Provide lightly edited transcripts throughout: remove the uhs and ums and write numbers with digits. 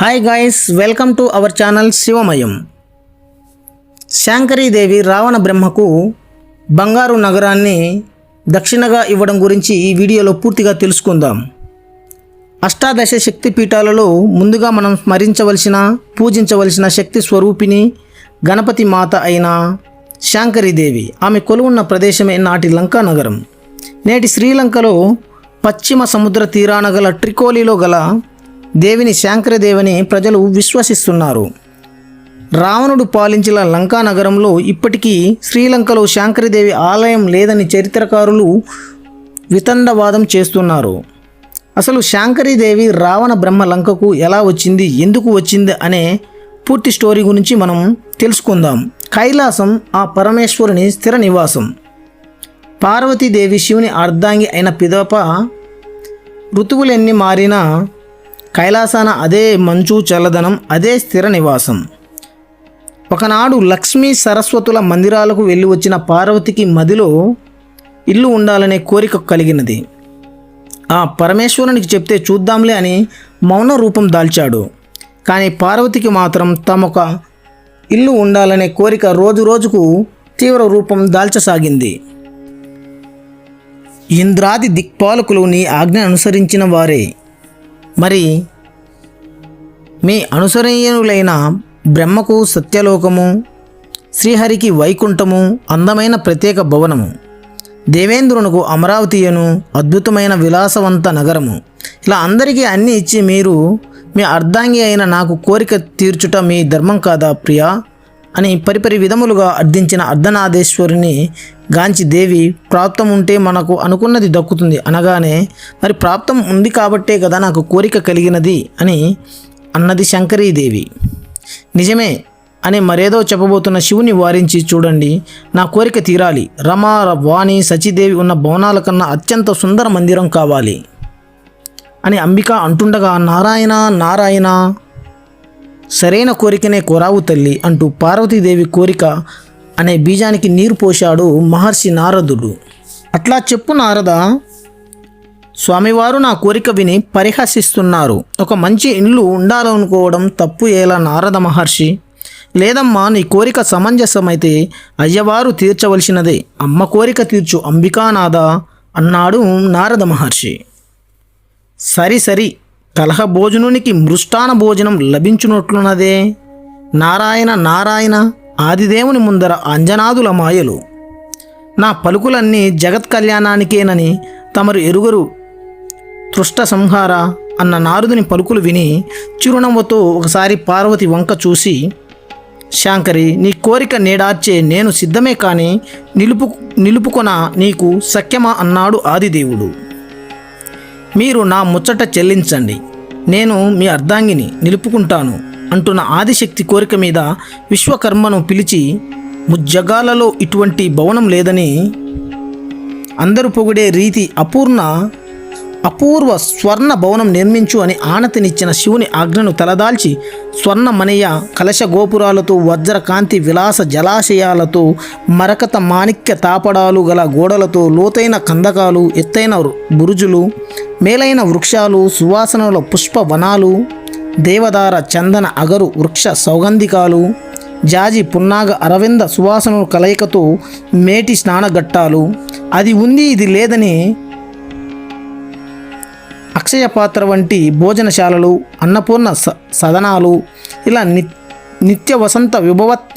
Hi guys, welcome to our channel Shivamayam. Shankaridevi Ravana బ్రహ్మకు బంగారు నగరాన్ని దక్షిణగా ఇవ్వడం గురించి ఈ వీడియోలో పూర్తిగా తెలుసుకుందాం. అష్టాదశ శక్తి పీఠాలలో ముందుగా మనం స్మరించవలసిన పూజించవలసిన శక్తి స్వరూపిణి గణపతి మాత అయిన శాంకరీదేవి. ఆమె కొలువున్న ప్రదేశమే నాటి లంకా నగరం. నేటి శ్రీలంకలో పశ్చిమ సముద్ర తీరాన గల ట్రికోలిలో గల దేవిని శాంకరదేవిని ప్రజలు విశ్వసిస్తున్నారు. రావణుడు పాలించిన లంకా నగరంలో ఇప్పటికీ శ్రీలంకలో శాంకరదేవి ఆలయం లేదని చరిత్రకారులు వితండవాదం చేస్తున్నారు. అసలు శాంకరీదేవి రావణ బ్రహ్మ లంకకు ఎలా వచ్చింది, ఎందుకు వచ్చింది అనే పూర్తి స్టోరీ గురించి మనం తెలుసుకుందాం. కైలాసం ఆ పరమేశ్వరుని స్థిర నివాసం. పార్వతీదేవి శివుని అర్ధాంగి అయిన పిదప ఋతువులెన్ని మారినా కైలాసాన అదే మంచు చల్లదనం, అదే స్థిర నివాసం. ఒకనాడు లక్ష్మీ సరస్వతుల మందిరాలకు వెళ్ళి వచ్చిన పార్వతికి మదిలో ఇల్లు ఉండాలనే కోరిక కలిగినది. ఆ పరమేశ్వరునికి చెప్తే చూద్దాంలే అని మౌన రూపం దాల్చాడు. కానీ పార్వతికి మాత్రం తమొక ఇల్లు ఉండాలనే కోరిక రోజు రోజుకు తీవ్ర రూపం దాల్చసాగింది. ఇంద్రాది దిక్పాలకులు నీ ఆజ్ఞ అనుసరించిన వారే, మరి మీ అనుసరణీయులైన బ్రహ్మకు సత్యలోకము, శ్రీహరికి వైకుంఠము, అందమైన ప్రత్యేక భవనము, దేవేంద్రునకు అమరావతియను అద్భుతమైన విలాసవంత నగరము, ఇలా అందరికీ అన్నీ ఇచ్చి మీరు మీ అర్ధాంగి అయిన నాకు కోరిక తీర్చుట మీ ధర్మం కాదా ప్రియా అని పరిపరి విధములుగా అర్థించిన అర్ధనాదేశ్వరిని గాంచి దేవి, ప్రాప్తం ఉంటే మనకు అనుకున్నది దక్కుతుంది అనగానే, మరి ప్రాప్తం ఉంది కాబట్టే కదా నాకు కోరిక కలిగినది అని అన్నది శంకరీదేవి. నిజమే అని మరేదో చెప్పబోతున్న శివుని వారించి, చూడండి నా కోరిక తీరాలి, రమా వాణి సచిదేవి ఉన్న భవనాల కన్నా అత్యంత సుందర మందిరం కావాలి అని అంబిక అంటుండగా, నారాయణ నారాయణ, సరైన కోరికనే కోరావు తల్లి అంటూ పార్వతీదేవి కోరిక అనే బీజానికి నీరు పోశాడు మహర్షి నారదుడు. అట్లా చెప్పు నారద, స్వామివారు నా కోరిక విని పరిహసిస్తున్నారు. ఒక మంచి ఇల్లు ఉండాలనుకోవడం తప్పు ఎలా నారద మహర్షి? లేదమ్మా, నీ కోరిక సమంజసమైతే అయ్యవారు తీర్చవలసినదే. అమ్మ కోరిక తీర్చు అంబికానాథ అన్నాడు నారద మహర్షి. సరి కలహ భోజనునికి మృష్టాన భోజనం లభించునట్లున్నదే. నారాయణ నారాయణ, ఆదిదేవుని ముందర అంజనాదుల మాయలు. నా పలుకులన్నీ జగత్ కళ్యాణానికేనని తమరు ఎరుగరు తృష్ట సంహార అన్న నారదుని పలుకులు విని చిరునవ్వుతో ఒకసారి పార్వతి వంక చూసి, శాంకరి, నీ కోరిక నేడార్చే నేను సిద్ధమే, కానీ నిలుపుకొన నీకు సఖ్యమా అన్నాడు ఆదిదేవుడు. మీరు నా ముచ్చట చెల్లించండి, నేను మీ అర్ధాంగిని నిలుపుకుంటాను అంటున్న ఆదిశక్తి కోరిక మీద విశ్వకర్మను పిలిచి, ముజ్జగాలలో ఇటువంటి భవనం లేదని అందరూ పొగిడే రీతి అపూర్వ స్వర్ణ భవనం నిర్మించు అని ఆనతినిచ్చిన శివుని ఆజ్ఞను తలదాల్చి, స్వర్ణమణియ కలశ గోపురాలతో, వజ్రకాంతి విలాస జలాశయాలతో, మరకత మాణిక్య తాపడాలు గల గోడలతో, లోతైన కందకాలు, ఎత్తైన బురుజులు, మేలైన వృక్షాలు, సువాసనల పుష్ప వనాలు, దేవదార చందన అగరు వృక్ష సౌగంధికాలు, జాజి పున్నాగ అరవింద సువాసనల కలయికతో మేటి స్నానఘట్టాలు, అది ఉంది ఇది లేదని అక్షయ పాత్ర వంటి భోజనశాలలు, అన్నపూర్ణ సదనాలు, ఇలా నిత్య వసంత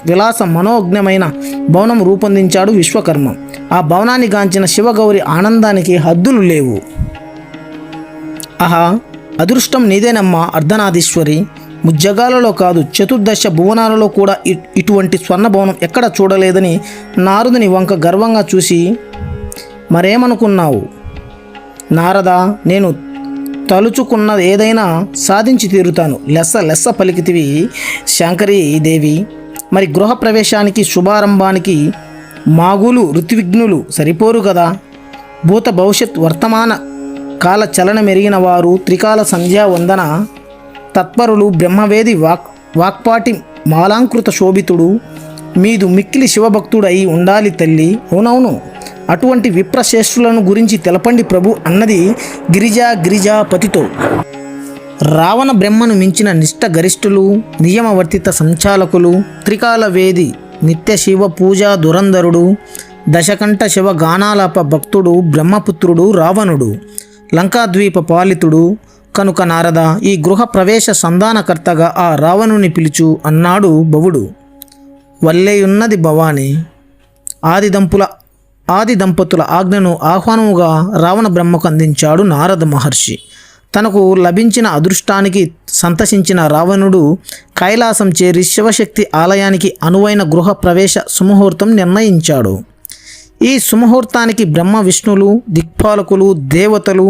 విలాస మనోజ్ఞమైన భవనం రూపొందించాడు విశ్వకర్మ. ఆ భవనాన్ని గాంచిన శివగౌరి ఆనందానికి హద్దులు లేవు. ఆహా, అదృష్టం నీదేనమ్మా అర్ధనాదీశ్వరి. ముజ్జగాలలో కాదు, చతుర్దశ భువనాలలో కూడా ఇటువంటి స్వర్ణ భవనం ఎక్కడ చూడలేదని నారదుని వంక గర్వంగా చూసి, మరేమనుకున్నావు నారద, నేను తలుచుకున్న ఏదైనా సాధించి తీరుతాను. లెస్స పలికితివి శాంకరీదేవి. మరి గృహప్రవేశానికి శుభారంభానికి మాగులు ఋత్విఘ్నులు సరిపోరు కదా. భూత భవిష్యత్ వర్తమాన కాల చలన మెరిగిన వారు, త్రికాల సంధ్యా వందన తత్పరులు, బ్రహ్మవేది వాక్పాటి మాలాంకృత శోభితుడు, మీదు మిక్కిలి శివభక్తుడై ఉండాలి తల్లి. అవునవును, అటువంటి విప్రశ్రేష్ఠులను గురించి తెలపండి ప్రభు అన్నది గిరిజాపతితో. రావణ బ్రహ్మను మించిన నిష్ఠ గరిష్ఠులు, నియమవర్తిత సంచాలకులు, త్రికాల వేది, నిత్య శివ పూజా దురంధరుడు, దశకంఠ శివ గానాలాప భక్తుడు, బ్రహ్మపుత్రుడు రావణుడు, లంకాద్వీప పాలితుడు కనుక నారద ఈ గృహ ప్రవేశ సంధానకర్తగా ఆ రావణుని పిలుచు అన్నాడు భవుడు. వల్లేయున్నది భవాని. ఆది దంపతుల ఆజ్ఞను ఆహ్వానముగా రావణ బ్రహ్మకు అందించాడు నారద మహర్షి. తనకు లభించిన అదృష్టానికి సంతసించిన రావణుడు కైలాసం చేరి శివశక్తి ఆలయానికి అనువైన గృహ ప్రవేశ సుముహూర్తం నిర్ణయించాడు. ఈ సుముహూర్తానికి బ్రహ్మ విష్ణులు, దిక్పాలకులు, దేవతలు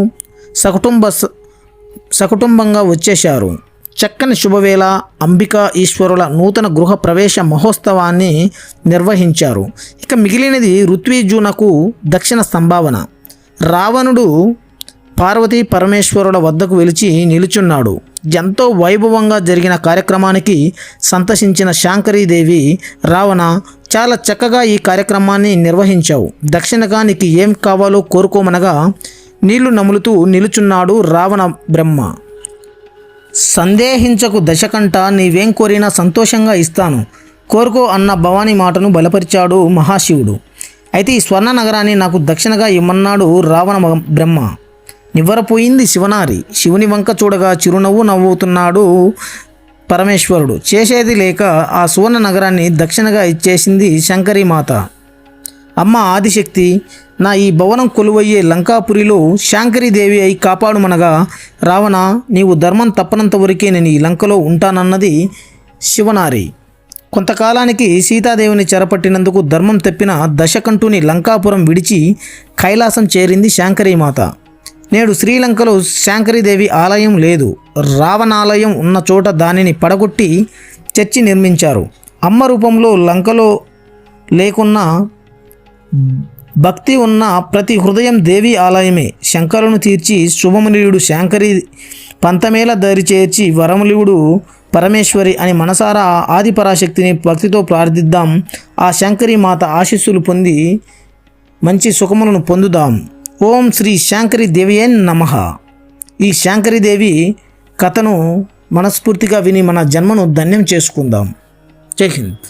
సకుటుంబంగా వచ్చేశారు. చక్కని శుభవేళ అంబికా ఈశ్వరుల నూతన గృహ ప్రవేశ మహోత్సవాన్ని నిర్వహించారు. ఇక మిగిలినది ఋత్విజునకు దక్షిణ సంభావన. రావణుడు పార్వతీ పరమేశ్వరుల వద్దకు వెలిచి నిలుచున్నాడు. ఎంతో వైభవంగా జరిగిన కార్యక్రమానికి సంతసించిన శాంకరీదేవి, రావణ చాలా చక్కగా ఈ కార్యక్రమాన్ని నిర్వహించావు. దక్షిణగా నీకు ఏం కావాలో కోరుకోమనగా నీళ్లు నములుతూ నిలుచున్నాడు రావణ బ్రహ్మ. సందేహించకు దశకంఠ, నీవేం కోరినా సంతోషంగా ఇస్తాను, కోరుకో అన్న భవానీ మాటను బలపరిచాడు మహాశివుడు. అయితే ఈ స్వర్ణ నగరాన్ని నాకు దక్షిణగా ఇమ్మన్నాడు రావణ బ్రహ్మ. నివ్వరపోయింది శివనారి. శివుని వంక చూడగా చిరునవ్వు నవ్వుతున్నాడు పరమేశ్వరుడు. చేసేది లేక ఆ సువర్ణ నగరాన్ని దక్షిణగా ఇచ్చేసింది శంకరీమాత. అమ్మ ఆదిశక్తి, నా ఈ భవనం కొలువయ్యే లంకాపురిలో శాంకరీదేవి అయి కాపాడుమనగా, రావణ నీవు ధర్మం తప్పనంత వరకే నేను ఈ లంకలో ఉంటానన్నది శివనారి. కొంతకాలానికి సీతాదేవిని చెరపట్టినందుకు ధర్మం తప్పిన దశకంఠుని లంకాపురం విడిచి కైలాసం చేరింది శాంకరీమాత. నేడు శ్రీలంకలో శాంకరీదేవి ఆలయం లేదు. రావణాలయం ఉన్న చోట దానిని పడగొట్టి చర్చి నిర్మించారు. అమ్మ రూపంలో లంకలో లేకున్నా భక్తి ఉన్న ప్రతి హృదయం దేవి ఆలయమే. శంకరును తీర్చి శుభమునియుడు శాంకరి పంతమేల దరి చేర్చి వరములివుడు పరమేశ్వరి అని మనసారా ఆదిపరాశక్తిని భక్తితో ప్రార్థిద్దాం. ఆ శంకరి మాత ఆశీస్సులు పొంది మంచి సుఖములను పొందుదాం. ఓం శ్రీ శాంకరీ దేవియే నమః. ఈ శాంకరీదేవి కథను మనస్ఫూర్తిగా విని మన జన్మను ధన్యం చేసుకుందాం. జై హింద్.